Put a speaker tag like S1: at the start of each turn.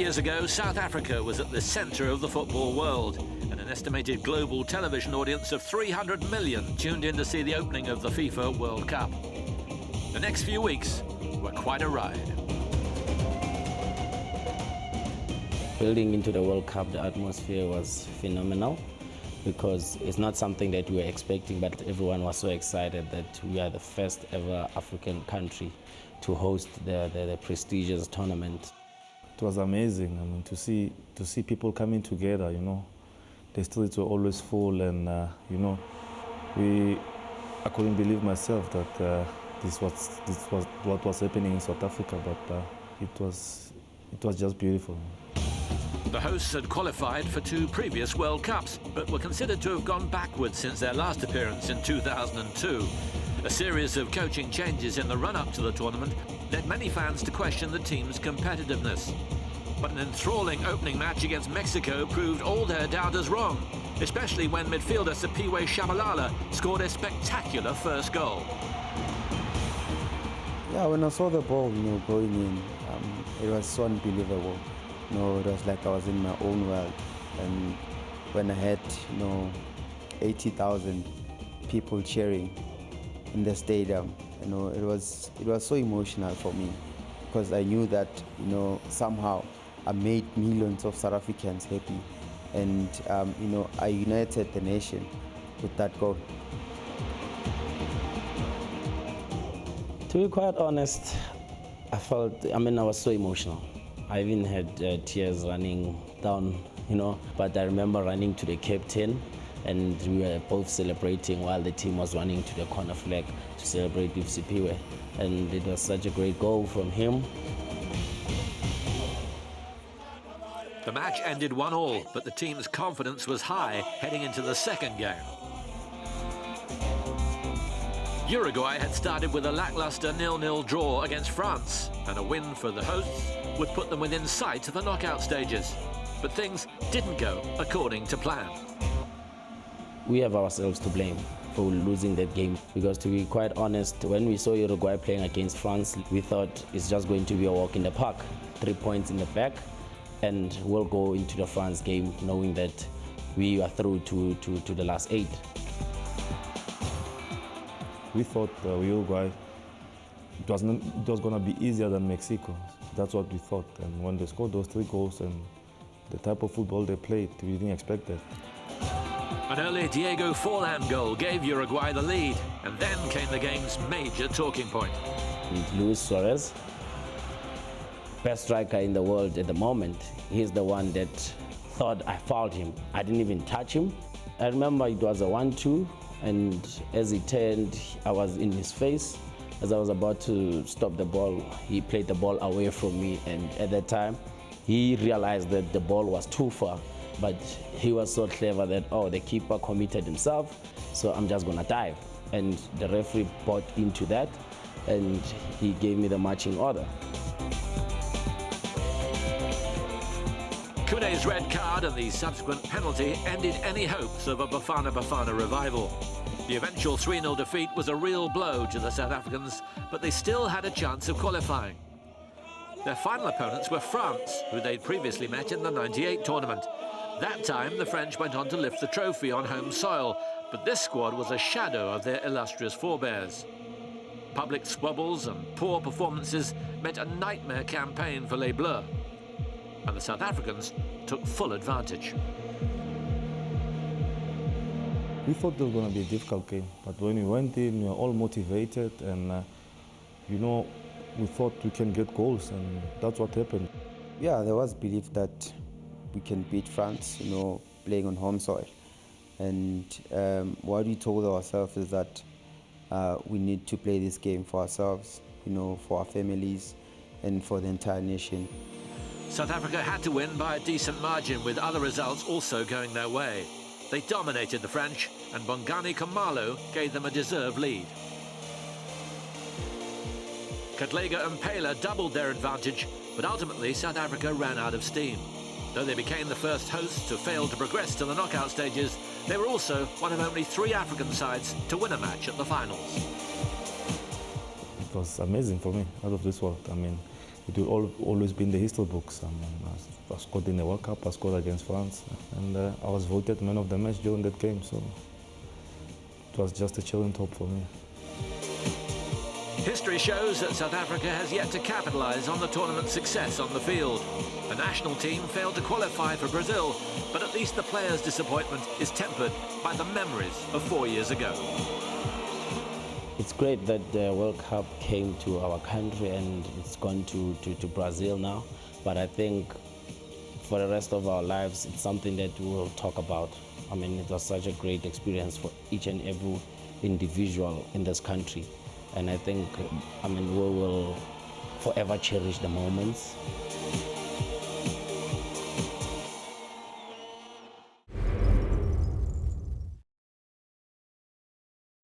S1: years ago, South Africa was at the centre of the football world, and an estimated global television audience of 300 million tuned in to see the opening of the FIFA World Cup. The next few weeks were quite a ride.
S2: Building into the World Cup, the atmosphere was phenomenal because it's not something that we were expecting, but everyone was so excited that we are the first ever African country to host the prestigious tournament.
S3: It was amazing. I mean, to see people coming together. You know, the streets were always full, and you know, I couldn't believe myself that this was what was happening in South Africa. But it was just beautiful.
S1: The hosts had qualified for 2 previous World Cups, but were considered to have gone backwards since their last appearance in 2002. A series of coaching changes in the run-up to the tournament led many fans to question the team's competitiveness. But an enthralling opening match against Mexico proved all their doubters wrong, especially when midfielder Sipiwe Shabalala scored a spectacular first goal.
S4: Yeah, when I saw the ball, going in, it was so unbelievable. It was like I was in my own world. And when I had, 80,000 people cheering in the stadium, it was so emotional for me because I knew that, somehow I made millions of South Africans happy, and I united the nation with that goal.
S2: To be quite honest, I was so emotional. I even had tears running down, but I remember running to the captain, and we were both celebrating while the team was running to the corner flag to celebrate with Sipiwe. And it was such a great goal from him.
S1: The match ended 1-1, but the team's confidence was high heading into the second game. Uruguay had started with a lacklustre 0-0 draw against France, and a win for the hosts would put them within sight of the knockout stages. But things didn't go according to plan.
S2: We have ourselves to blame for losing that game because, to be quite honest, when we saw Uruguay playing against France, we thought it's just going to be a walk in the park. 3 points in the bag, and we'll go into the France game knowing that we are through to the last 8.
S3: We thought Uruguay, it was going to be easier than Mexico. That's what we thought. And when they scored those 3 goals and the type of football they played, we didn't expect that.
S1: An early Diego Forlan goal gave Uruguay the lead, and then came the game's major talking point.
S2: Luis Suarez, best striker in the world at the moment, he's the one that thought I fouled him. I didn't even touch him. I remember it was a 1-2, and as he turned, I was in his face. As I was about to stop the ball, he played the ball away from me, and at that time, he realized that the ball was too far. But he was so clever that, the keeper committed himself, so I'm just gonna dive. And the referee bought into that, and he gave me the marching order.
S1: Kune's red card and the subsequent penalty ended any hopes of a Bafana Bafana revival. The eventual 3-0 defeat was a real blow to the South Africans, but they still had a chance of qualifying. Their final opponents were France, who they'd previously met in the '98 tournament. That time, the French went on to lift the trophy on home soil, but this squad was a shadow of their illustrious forebears. Public squabbles and poor performances meant a nightmare campaign for Les Bleus, and the South Africans took full advantage.
S3: We thought it was going to be a difficult game, but when we went in, we were all motivated, and we thought we can get goals, and that's what happened.
S4: Yeah, there was belief that we can beat France, playing on home soil. And what we told ourselves is that we need to play this game for ourselves, for our families and for the entire nation.
S1: South Africa had to win by a decent margin, with other results also going their way. They dominated the French, and Bongani Khumalo gave them a deserved lead. Kadlega and Pela doubled their advantage, but ultimately South Africa ran out of steam. Though they became the first hosts to fail to progress to the knockout stages, they were also one of only 3 African sides to win a match at the finals.
S3: It was amazing for me, out of this world. I mean, it will always be in the history books. I mean, I scored in the World Cup, I scored against France, and I was voted man of the match during that game, so it was just a cheering top for me.
S1: History shows that South Africa has yet to capitalise on the tournament's success on the field. The national team failed to qualify for Brazil, but at least the players' disappointment is tempered by the memories of 4 years ago.
S2: It's great that the World Cup came to our country and it's gone to Brazil now, but I think for the rest of our lives, it's something that we will talk about. I mean, it was such a great experience for each and every individual in this country. And I think, I mean, we will forever cherish the moments.